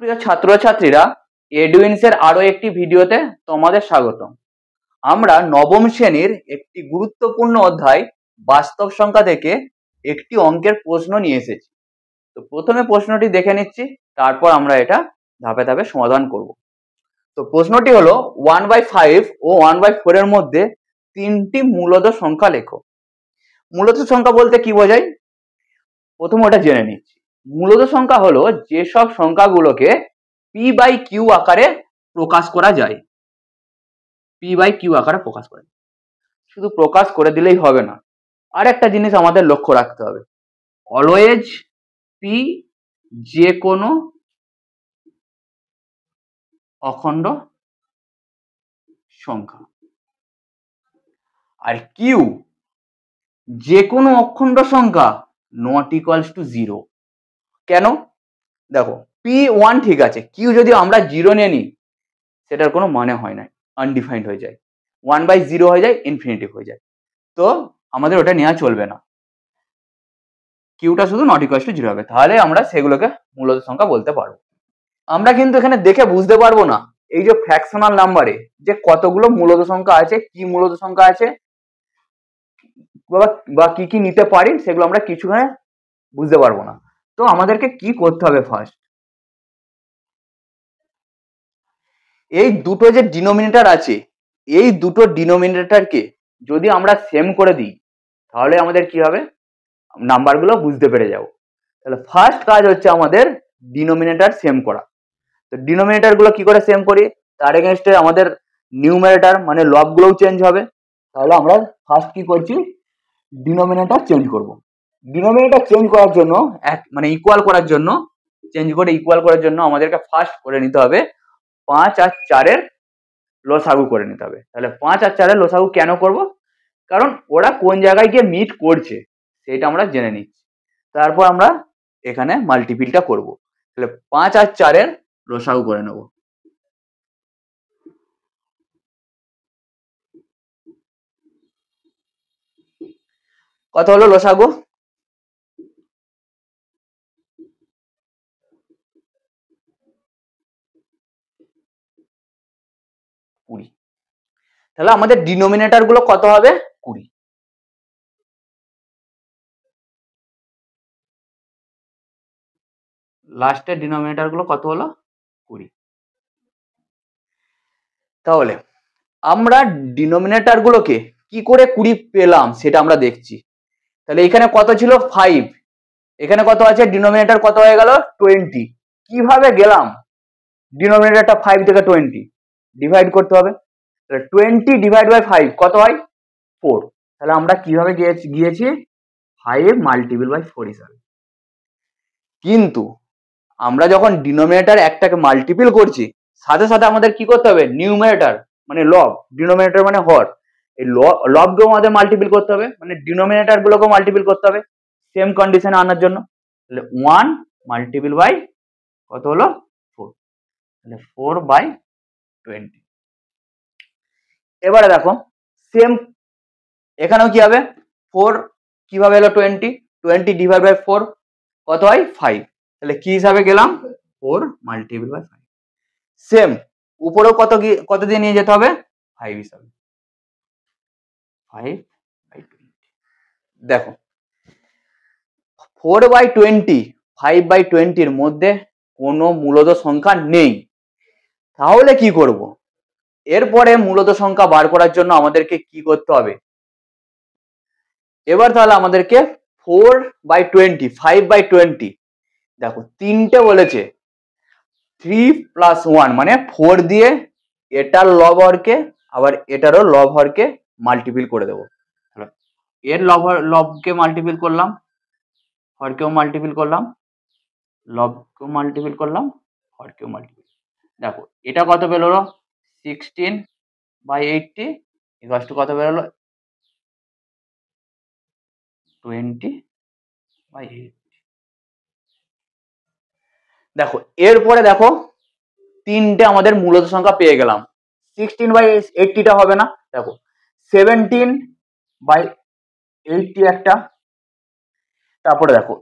প্রিয় ছাত্রছাত্রীরা, এডুইন্সের আরো একটি ভিডিওতে তোমাদের স্বাগত। আমরা নবম শ্রেণীর একটি গুরুত্বপূর্ণ অধ্যায় বাস্তব সংখ্যা থেকে একটি অঙ্কের প্রশ্ন নিয়ে এসেছি। তো প্রথমে প্রশ্নটি দেখে নিচ্ছি, তারপর আমরা এটা ধাপে ধাপে সমাধান করব। তো প্রশ্নটি হলো 1/5 ও 1/4 এর মধ্যে তিনটি মূলদ সংখ্যা লেখো। মূলদ সংখ্যা বলতে কি বোঝায়, প্রথমে ওটা জেনে নিচ্ছি। মূলদ সংখ্যা হলো যেসব সংখ্যাগুলোকে p/q আকারে প্রকাশ করা যায়। p/q আকারে প্রকাশ করা যায়। শুধু প্রকাশ করে দিলেই হবে না, আর একটা জিনিস আমাদের লক্ষ্য রাখতে হবে, অলওয়েজ p যে কোনো অখণ্ড সংখ্যা, আর q যে কোনো অখণ্ড সংখ্যা নট ইকুয়ালস টু 0। কেন? দেখো, p1 ঠিক আছে, q যদি আমরা 0 নিয়ে নিই সেটার কোনো মানে হয় না, আনডিফাইন্ড হয়ে যায়, 1/0 হয়ে যায়, ইনফিনিটিভ হয়ে যায়। তো আমাদের ওটা নেওয়া চলবে না, কিউটা শুধু নট ইকুয়ালস টু 0 হবে, তাহলে আমরা সেগুলোকে মূলদ সংখ্যা বলতে পারবো। আমরা কিন্তু এখানে দেখে বুঝতে পারবো না এই যে ফ্র্যাকশনাল নাম্বারে যে কতগুলো মূলদ সংখ্যা আছে, কি মূলদ সংখ্যা আছে বা কি কি নিতে পারি, সেগুলো আমরা কিছুখানে বুঝতে পারবো না। তো আমাদেরকে কি করতে হবে, ফার্স্ট এই দুটো যে ডিনোমিনেটর আছে, এই দুটো ডিনোমিনেটরকে যদি আমরা সেম করে দিই তাহলে আমাদের কি হবে, নাম্বারগুলো বুঝতে পেরে যাবো। তাহলে ফার্স্ট কাজ হচ্ছে আমাদের ডিনোমিনেটর সেম করা। তো ডিনোমিনেটর গুলো কি করে সেম করি, তার এগেনস্টে আমাদের নিউমারেটর মানে লবগুলোও চেঞ্জ হবে। তাহলে আমরা ফার্স্ট কি করছি, ডিনোমিনেটর চেঞ্জ করব। ডিনোমিনেটর চেঞ্জ করার জন্য মানে ইকুয়াল করার জন্য, চেঞ্জ করে ইকুয়াল করার জন্য আমাদেরকে ফার্স্ট করে নিতে হবে 5 আর 4-এর লসাগু করে নিতে হবে। তাহলে 5 আর 4-এর লসাগু কেন করব, কারণ ওরা কোন জায়গায় গিয়ে মিট করছে সেটা আমরা জেনে নিচ্ছি। তারপর আমরা এখানে মাল্টিপিলটা করব। তাহলে 5 আর 4-এর লসাগু করে নেব। কত হলো লসাগু? 20। তাহলে আমাদের ডিনোমিনেটর গুলো কত হবে, 20। লাস্টের ডিনোমিনেটর গুলো কত হলো, 20। তাহলে আমরা ডিনোমিনেটর গুলোকে কি করে 20 পেলাম সেটা আমরা দেখছি। তাহলে এখানে কত ছিল, 5, এখানে কত আছে, ডিনোমিনেটর কত হয়ে গেল, 20। কিভাবে গেলাম, ডিনোমিনেটরটা 5 থেকে 20 ডিভাইড করতে হবে। তাহলে 20 ডিভাইড বাই 5 কত হয়, 4। তাহলে আমরা কিভাবে গিয়েছি 5 মাল্টিপল বাই 4 হিসাবে। কিন্তু আমরা যখন ডিনোমিনেটর একটাকে মাল্টিপল করছি, সাথে সাথে আমাদের কি করতে হবে, নিউমারেটর মানে লব, ডিনোমিনেটর মানে হর, এই লবকেও আমাদের মাল্টিপল করতে হবে, মানে ডিনোমিনেটর গুলোকেও মাল্টিপল করতে হবে সেম কন্ডিশনে আনার জন্য। তাহলে 1 মাল্টিপল বাই কত হলো, 4। তাহলে 4/20। এবারে দেখো সেম এখানেও কি হবে, 4 কিভাবে এলো, 20 ডিভাইড বাই 4 কত হয়, 5। তাহলে কি হিসাবে গেলাম, 4 মাল্টিপল বাই 5। সেম উপরেও কত দিয়ে নিয়ে যেতে হবে, 5 হিসাবে, 5/20। দেখো 4/20 5/20 মধ্যে কোনো মূলদ সংখ্যা নেই, তাহলে কি করব, এরপরে মূলদ সংখ্যা বার করার জন্য আমাদেরকে কি করতে হবে, এবার তাহলে আমাদেরকে 4/20 5/20, দেখো তিনটে বলেছে, 3 + 1 মানে 4 দিয়ে এটার লব হরকে আবার এটারও লব হরকে মাল্টিপল করে দেবো। এর লবকে মাল্টিপল করলাম, হরকেও মাল্টিপল করলাম, লবকেও মাল্টিপল করলাম, হরকেও মাল্টিপল। দেখো এটা কত বেরোলো, 16/80 ইকুয়ালস টু কত বেরোলো, 20/80। দেখো এরপরে দেখো তিনটে আমাদের মূলদ সংখ্যা পেয়ে গেলাম। 16/80টা হবে না, দেখো 17/80 একটা, তারপরে দেখো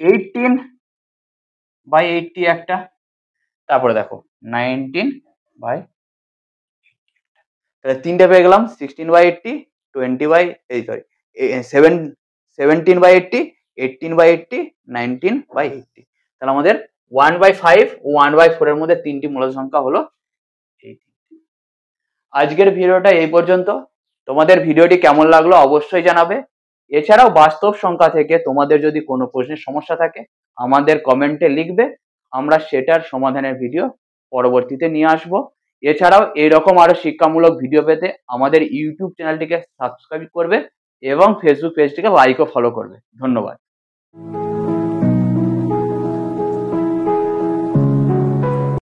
18/80 একটা, তারপরে দেখো 19/, তাহলে তিনটে পেয়ে গেলাম, 16/80, 20/, এই সরি 17/80, 18/80, 19/80। তাহলে আমাদের 1/5 ও 1/4 এর মধ্যে তিনটি মূল সংখ্যা হলো এই। আজকের ভিডিওটা এই পর্যন্ত। তোমাদের ভিডিওটি কেমন লাগলো অবশ্যই জানাবে। এছাড়াও বাস্তব সংখ্যা থেকে তোমাদের যদি কোনো প্রশ্নের সমস্যা থাকে আমাদের কমেন্টে লিখবে, আমরা সেটার সমাধানের ভিডিও পরবর্তীতে নিয়ে আসবো। এছাড়াও এরকম আরো শিক্ষামূলক ভিডিও পেতে আমাদের ইউটিউব চ্যানেলটিকে সাবস্ক্রাইব করবে এবং ফেসবুক পেজটিকে লাইক ও ফলো করবে। ধন্যবাদ।